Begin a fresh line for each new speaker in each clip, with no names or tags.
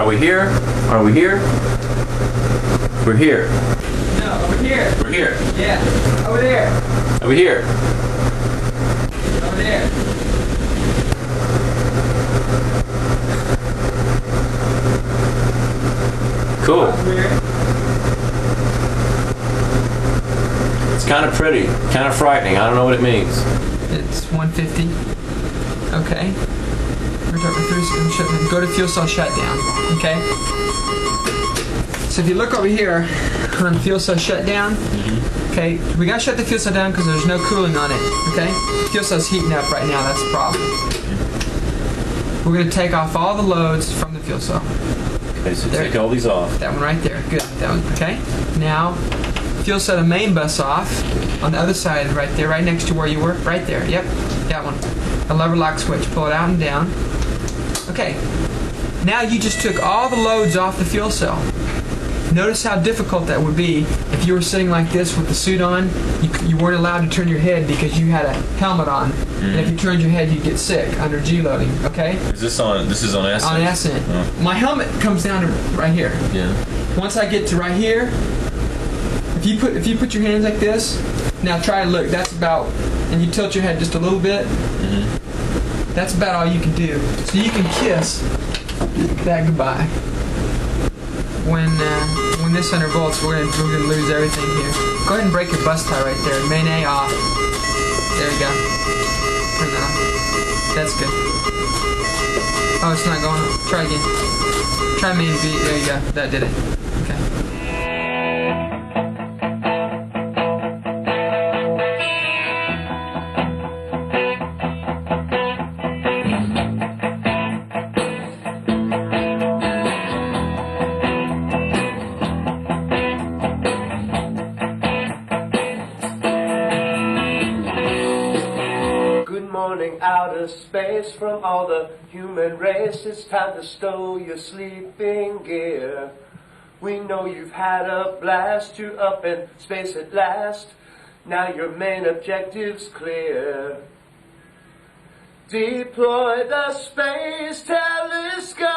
Are we here? Are we here? We're here.
No, over here.
We're here.
Yeah, over there.
Over here.
Over there.
Cool.
That's weird.
It's kind of pretty, kind of frightening. I don't know what it means.
It's 150. Okay. We're talking through shutdown. Go to fuel cell shutdown. Okay. So if you look over here on fuel cell shutdown, okay, we gotta shut the fuel cell down because there's no cooling on it. Okay. Fuel cell's heating up right now. That's the problem. We're gonna take off all the loads from the fuel cell.
Okay, so
There.
take all these off.
That one right there. Good. That one. Okay. Now, fuel cell and main bus off on the other side, right there, right next to where you were. Right there. Yep. That one. A lever lock switch. Pull it out and down. Okay. Now you just took all the loads off the fuel cell. Notice how difficult that would be if you were sitting like this with the suit on. You weren't allowed to turn your head because you had a helmet on. And if you turned your head, you'd get sick under G loading. Okay.
This is on Ascent?
On Ascent.
Oh.
My helmet comes down to right here.
Yeah.
Once I get to right here, if you put your hands like this, now try to look. That's about, and you tilt your head just a little bit. That's about all you can do. So you can kiss that goodbye. When this under volts, we're gonna lose everything here. Go ahead and break your bus tie right there. Main A off. There you go. Turn that on. That's good. Oh, it's not going on. Try again. Try main B. There you go. That did it. Okay.
Outer space from all the human race, it's time to stow your sleeping gear. We know you've had a blast, you're up in space at last. Now your main objective's clear. Deploy the space telescope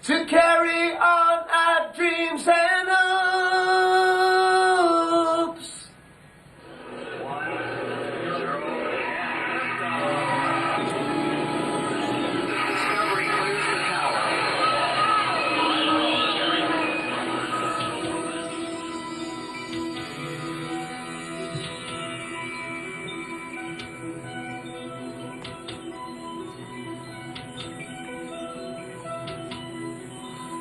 to carry on our dreams and hopes.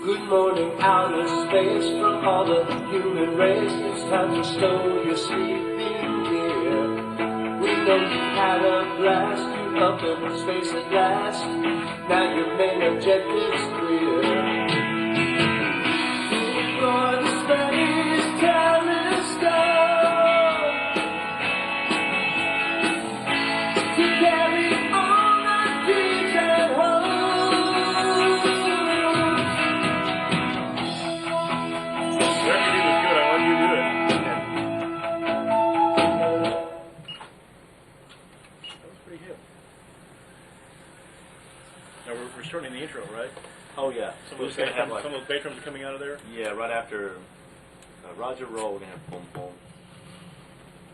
Good morning, outer space, from all the human race. It's time to stow your sleeping gear. We know you had a blast, you up in space at last. Now your main objective's clear. Deploy the space telescope to carry on our dreams and hopes.
We're starting the intro, right?
Oh yeah.
Some of those bass drums are coming out of there.
Yeah, right after Roger Roll, we're gonna have boom boom.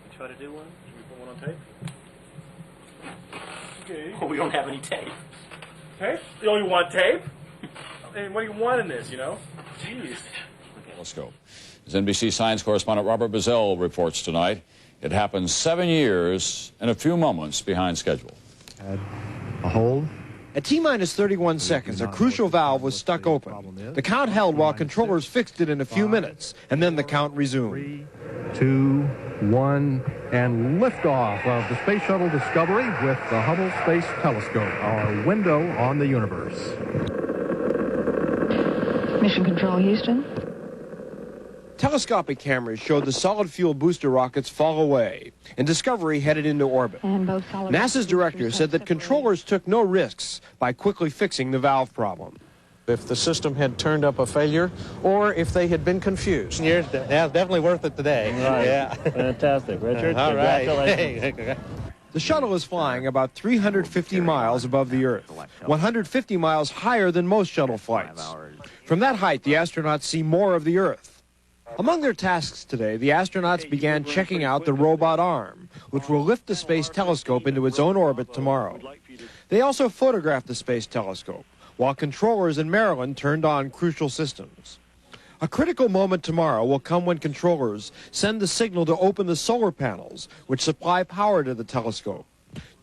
You try to do one? Should we put one on tape? Okay.
Oh, we don't have any tape.
Tape? You only want tape? And what do you want in this? You know? Jeez.
Telescope. As NBC science correspondent Robert Bazell reports tonight, it happened 7 years and a few moments behind schedule.
Had a hold.
At T-minus 31 seconds, a crucial valve was stuck open. The count held while controllers fixed it in a few minutes, and then the count resumed.
3, 2, 1, and liftoff of the Space Shuttle Discovery with the Hubble Space Telescope, our window on the universe.
Mission Control, Houston.
Telescopic cameras showed the solid fuel booster rockets fall away, and Discovery headed into orbit.
And both solid
NASA's director said that controllers took no risks by quickly fixing the valve problem.
If the system had turned up a failure, or if they had been confused.
Yeah, it's definitely worth it today.
Right.
Yeah.
Fantastic, Richard.
All right.
Congratulations.
The shuttle is flying about 350 miles above the Earth, 150 miles higher than most shuttle flights. From that height, the astronauts see more of the Earth. Among their tasks today, the astronauts began checking out the robot arm, which will lift the Space Telescope into its own orbit tomorrow. They also photographed the Space Telescope, while controllers in Maryland turned on crucial systems. A critical moment tomorrow will come when controllers send the signal to open the solar panels, which supply power to the telescope.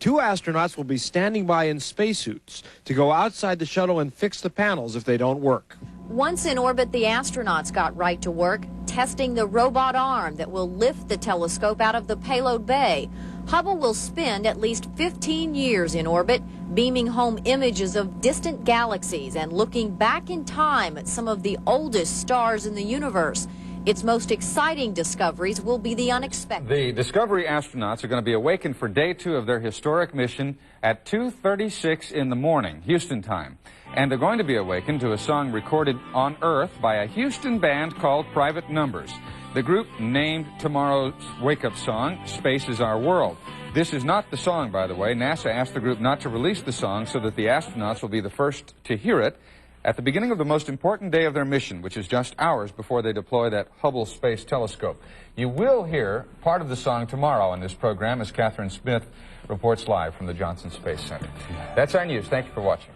2 astronauts will be standing by in spacesuits to go outside the shuttle and fix the panels if they don't work.
Once in orbit, the astronauts got right to work, testing the robot arm that will lift the telescope out of the payload bay. Hubble will spend at least 15 years in orbit, beaming home images of distant galaxies and looking back in time at some of the oldest stars in the universe. Its most exciting discoveries will be the unexpected.
The Discovery astronauts are going to be awakened for day 2 of their historic mission at 2:36 in the morning, Houston time. And they're going to be awakened to a song recorded on Earth by a Houston band called Private Numbers. The group named tomorrow's wake-up song, Space is Our World. This is not the song, by the way. NASA asked the group not to release the song so that the astronauts will be the first to hear it at the beginning of the most important day of their mission, which is just hours before they deploy that Hubble Space Telescope. You will hear part of the song tomorrow in this program as Catherine Smith reports live from the Johnson Space Center. That's our news. Thank you for watching.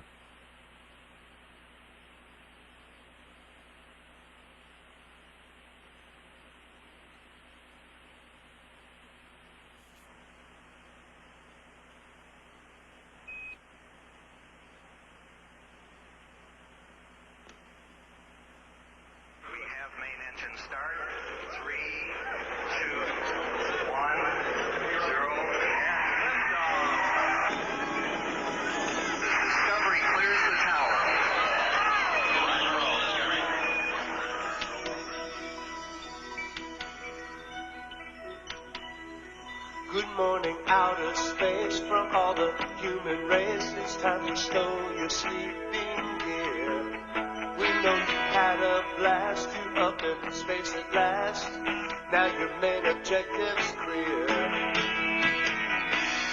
Good morning, outer space, from all the human race. It's time to stow your sleeping gear. We know you had a blast, you up in space at last. Now your main objective's clear.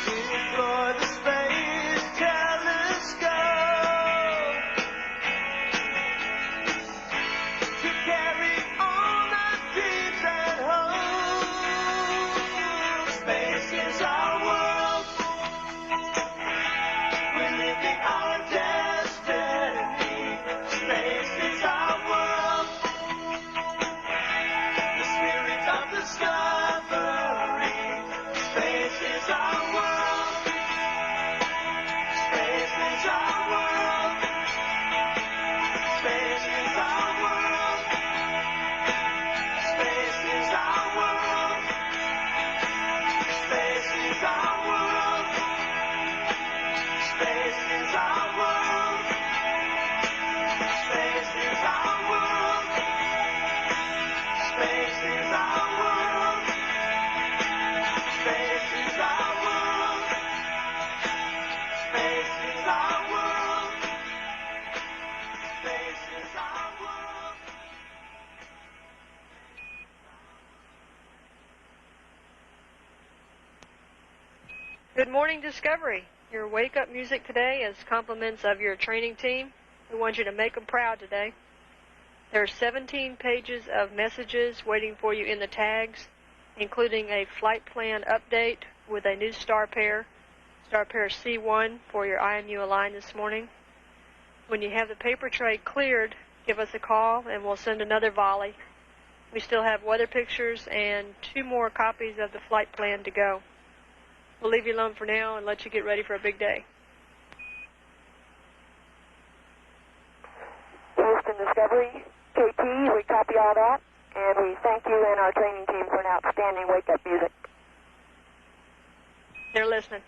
Deploy the Space Telescope to carry on our dreams at home. Space is our world. We're living our destiny. Space is our world. The spirit of discovery. Space is our world. Space is our world. Space is our world. Space is our world. Space is our world. Space is our world. Space is our world. Space is our world. Space is our world. Space is our world. Space is our world.
Good morning, Discovery. Your wake-up music today is compliments of your training team. We want you to make them proud today. There are 17 pages of messages waiting for you in the tags, including a flight plan update with a new star pair C1 for your IMU Align this morning. When you have the paper tray cleared, give us a call and we'll send another volley. We still have weather pictures and 2 more copies of the flight plan to go. We'll leave you alone for now and let you get ready for a big day.
Houston Discovery, KT, we copy all that, and we thank you and our training team for an outstanding wake-up music.
They're listening.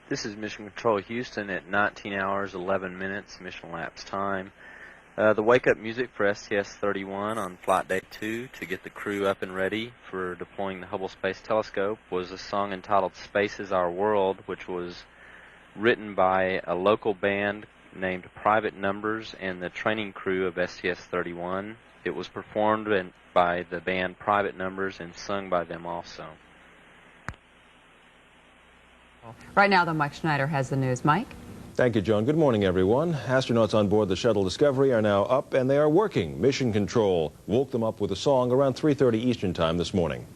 This is Mission Control Houston at 19 hours 11 minutes mission lapse time. The wake-up music for STS-31 on flight day 2 to get the crew up and ready for deploying the Hubble Space Telescope was a song entitled Space is Our World, which was written by a local band named Private Numbers and the training crew of STS-31. It was performed by the band Private Numbers and sung by them also.
Right now, though, Mike Schneider has the news. Mike?
Thank you, Joan. Good morning, everyone. Astronauts on board the shuttle Discovery are now up, and they are working. Mission Control woke them up with a song around 3:30 Eastern Time this morning.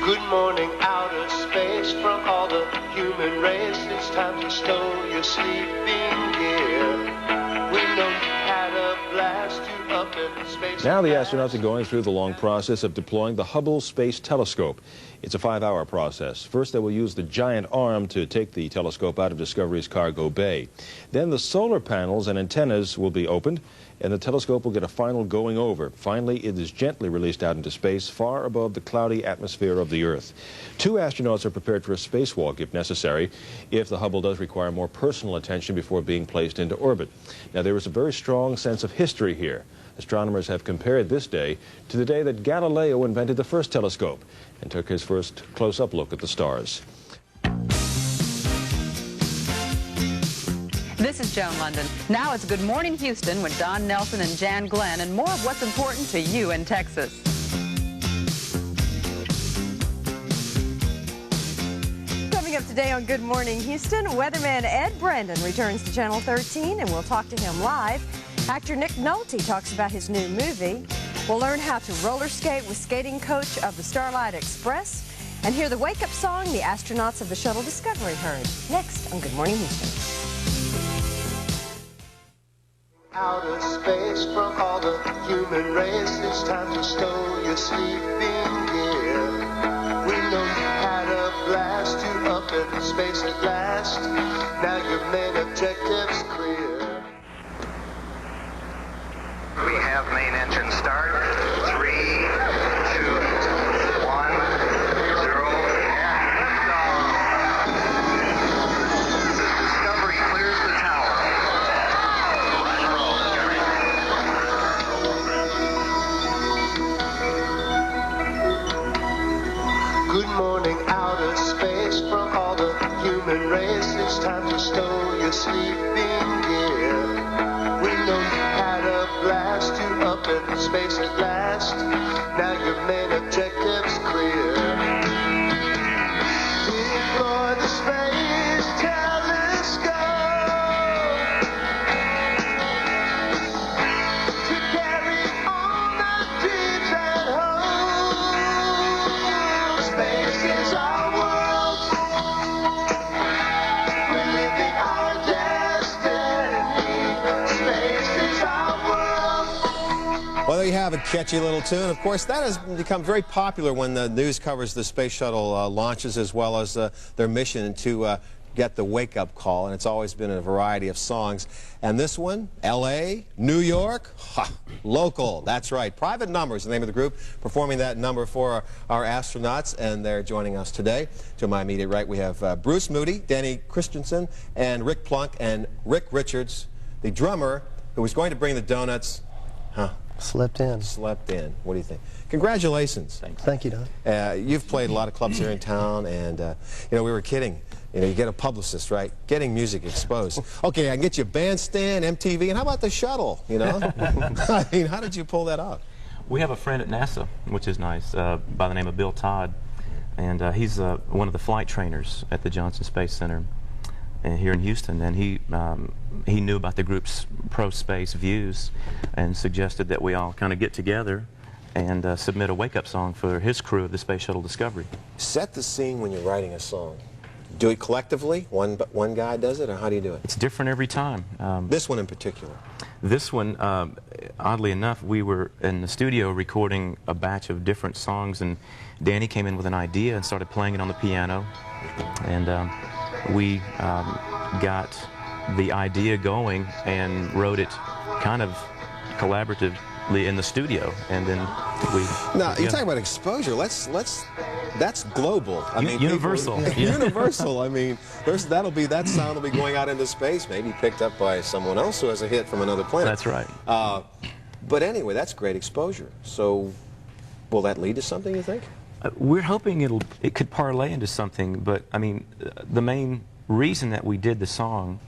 Good morning, outer space, from all the human race. It's time to stow your sleeping gear. We know you had a blast, you up in space.
Now the astronauts are going through the long process of deploying the Hubble Space Telescope. It's a 5-hour process. First, they will use the giant arm to take the telescope out of Discovery's cargo bay. Then the solar panels and antennas will be opened, and the telescope will get a final going over. Finally, it is gently released out into space, far above the cloudy atmosphere of the Earth. 2 astronauts are prepared for a spacewalk if necessary, if the Hubble does require more personal attention before being placed into orbit. Now, there is a very strong sense of history here. Astronomers have compared this day to the day that Galileo invented the first telescope and took his first close-up look at the stars.
This is Joan London. Now it's Good Morning Houston with Don Nelson and Jan Glenn, and more of what's important to you in Texas.
Coming up today on Good Morning Houston, weatherman Ed Brandon returns to Channel 13, and we'll talk to him live. Actor Nick Nolte talks about his new movie. We'll learn how to roller skate with skating coach of the Starlight Express, and hear the wake-up song the astronauts of the shuttle Discovery heard. Next on Good Morning Houston.
Outer space, from all the human race, it's time to stow your sleeping gear. We know you had a blast, you up in space at last. Now your main objective's clear.
We have main engine start. 3, 2, 1, 0. Discovery clears the tower. Right and roll, Jerry.
Good morning, outer space, from all the human race. It's time to stow your sleeping gear. We know you had a blast, you up in space at last. Now your main objective's clear. Deploy the space telescope to carry on the dreams at home. Space is our world. We're living our destiny. Space is our world.
Well, there you have it, catchy little tune. Of course, that has become very popular when the news covers the space shuttle launches, as well as their mission to get the wake-up call, and it's always been a variety of songs. And this one, L.A., New York, local, that's right. Private Numbers, the name of the group, performing that number for our astronauts, and they're joining us today. To my immediate right, we have Bruce Moody, Danny Christensen, and Rick Plunk, and Rick Richards, the drummer, who was going to bring the donuts. Slept in. Slept in. What do you think? Congratulations. Thanks.
Thank you, Don.
You've played a lot of clubs here in town, and, you know, we were kidding. You know, you get a publicist, right? Getting music exposed. Okay, I can get you a bandstand, MTV, and how about the shuttle, you know? I mean, how did you pull that off?
We have a friend at NASA, which is nice, by the name of Bill Todd, and he's one of the flight trainers at the Johnson Space Center here in Houston, and he knew about the group's pro-space views and suggested that we all kind of get together and submit a wake-up song for his crew of the Space Shuttle Discovery.
Set the scene when you're writing a song. Do it collectively? One guy does it, or how do you do it?
It's different every time.
This one in particular?
This one, oddly enough, we were in the studio recording a batch of different songs, and Danny came in with an idea and started playing it on the piano, and we got the idea going and wrote it kind of collaboratively in the studio, and then we...
Now, you're talking about exposure. That's global. I mean,
universal.
Universal. I mean, that sound will be going out into space, maybe picked up by someone else who has a hit from another planet.
That's right.
But anyway, that's great exposure. So, will that lead to something, you think?
We're hoping it could parlay into something, but I mean, the main reason that we did the song,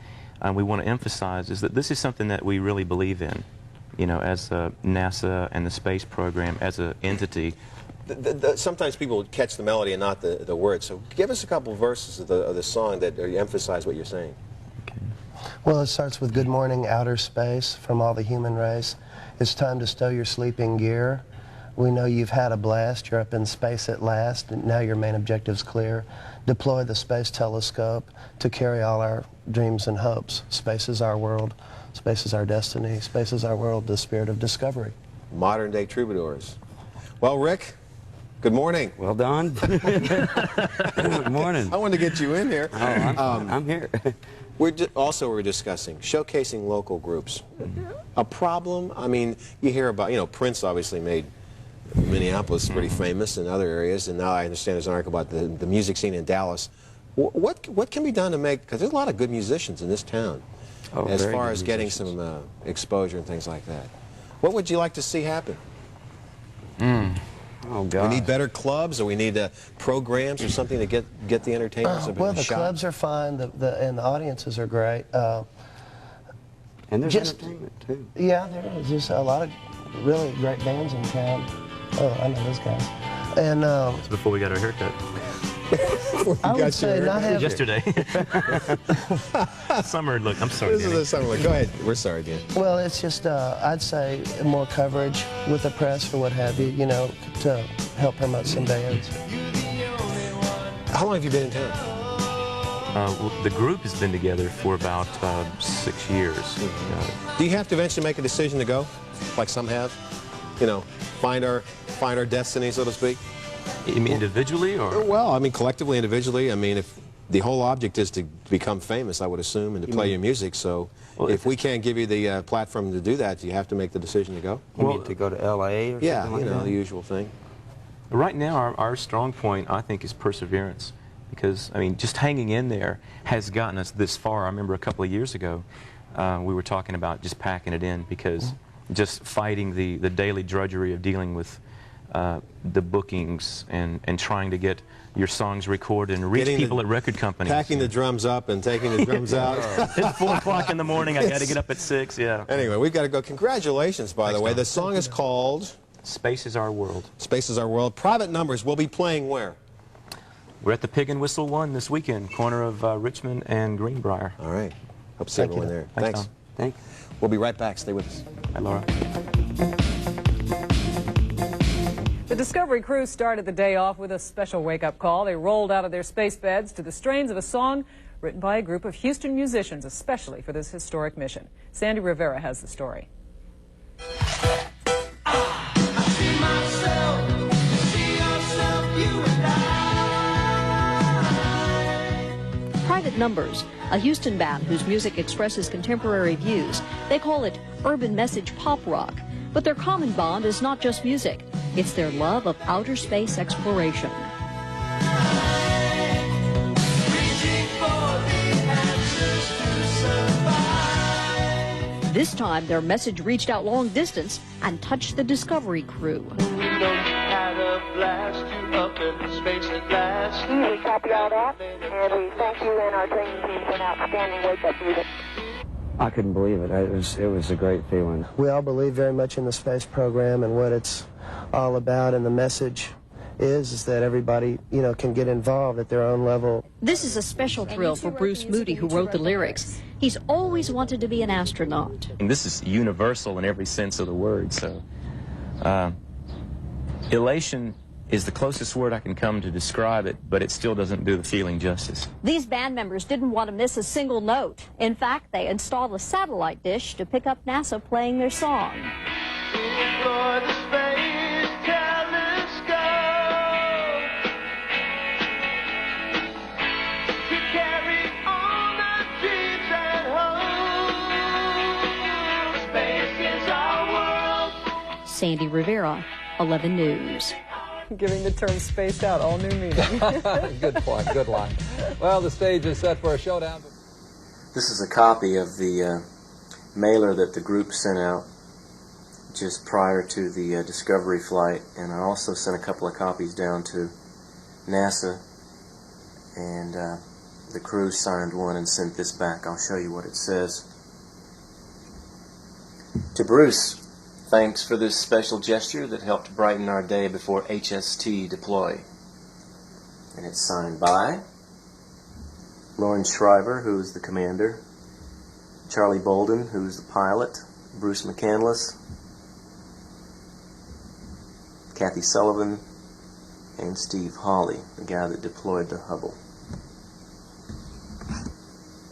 we want to emphasize, is that this is something that we really believe in, you know, as NASA and the space program as an entity.
Sometimes people catch the melody and not the words, so give us a couple verses of the song that emphasize what you're saying.
Well, it starts with "Good morning, outer space, from all the human race. It's time to stow your sleeping gear. We know you've had a blast. You're up in space at last. And now your main objective's clear. Deploy the space telescope to carry all our dreams and hopes. Space is our world. Space is our destiny. Space is our world, the spirit of discovery."
Modern-day troubadours. Well, Rick, good morning.
Well done. Good morning.
I wanted to get you in here.
Oh, I'm here.
We're discussing showcasing local groups. A problem? I mean, you hear about, you know, Prince obviously made Minneapolis pretty famous in other areas, and now I understand there's an article about the music scene in Dallas. What can be done to make, because there's a lot of good musicians in this town, as far as getting some exposure and things like that. What would you like to see happen?
Oh, God.
We need better clubs, or we need programs or something to get the entertainers a
Well, the
shot?
clubs are fine, and the audiences are great.
And there's entertainment, too.
Yeah, there is. There's a lot of really great bands in town. Oh, I know those guys. And
It's before we got our haircut.
I would say not have
yesterday. Summer look. I'm sorry.
This is the summer look. Go ahead. We're sorry, Dan.
Well, it's just I'd say more coverage with the press or what have you, you know, to help promote some bands.
How long have you been in town?
Well, the group has been together for about 6 years.
Do you have to eventually make a decision to go, like some have? You know, find our destiny, so to speak.
You mean individually, or?
Well, I mean collectively, individually. I mean, if the whole object is to become famous, I would assume, and to play your music. So, if we can't give you the platform to do that, you have to make the decision to go.
You mean to go to L.A. or
yeah,
something like
you know,
that?
the usual thing.
Right now, our strong point, I think, is perseverance. Because, I mean, just hanging in there has gotten us this far. I remember a couple of years ago, we were talking about just packing it in, because just fighting the daily drudgery of dealing with the bookings and trying to get your songs recorded and reach people at record companies.
Packing the drums up and taking the drums out.
It's 4 o'clock in the morning. I got to get up at 6, yeah.
Anyway, we've got to go. Congratulations, by the way. The song is called
Space is Our World.
Space is Our World. Private Numbers will be playing where?
We're at the Pig and Whistle 1 this weekend, corner of Richmond and Greenbrier.
All right. Hope to see everyone there. Thanks.
Thanks.
We'll be right back. Stay with us.
Hi, Laura.
The Discovery crew started the day off with a special wake-up call. They rolled out of their space beds to the strains of a song written by a group of Houston musicians, especially for this historic mission. Sandy Rivera has the story.
Private Numbers, a Houston band whose music expresses contemporary views. They call it urban message pop rock. But their common bond is not just music. It's their love of outer space exploration. This time, their message reached out long distance and touched the Discovery crew.
We had a blast, you up in space at last.
We copy all that, and we thank you and our training team for an outstanding wake-up music.
I couldn't believe it. It was a great feeling.
We all believe very much in the space program and what it's all about, and the message is that everybody, you know, can get involved at their own level.
This is a special thrill for Bruce Moody, who wrote the lyrics. He's always wanted to be an astronaut.
And this is universal in every sense of the word, so elation is the closest word I can come to describe it, but it still doesn't do the feeling justice.
These band members didn't want to miss a single note. In fact, they installed a satellite dish to pick up NASA playing their song.
For the space telescope to carry on our dreams and hopes. Space is our world.
Sandy Rivera, 11 News.
Giving the term spaced out all new meaning.
Good point, good line. Well, the stage is set for a showdown.
This is a copy of the mailer that the group sent out
just prior to the Discovery flight, and I also sent a couple of copies down to NASA, and the crew signed one and sent this back. I'll show you what it says. To Bruce, thanks for this special gesture that helped brighten our day before HST deploy. And it's signed by Lawrence Shriver, who's the commander, Charlie Bolden, who's the pilot, Bruce McCandless, Kathy Sullivan, and Steve Hawley, the guy that deployed the Hubble.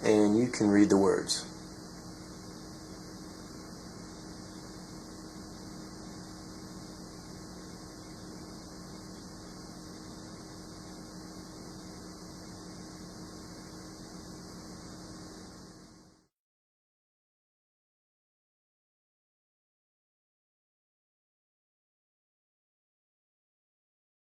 And you can read the words.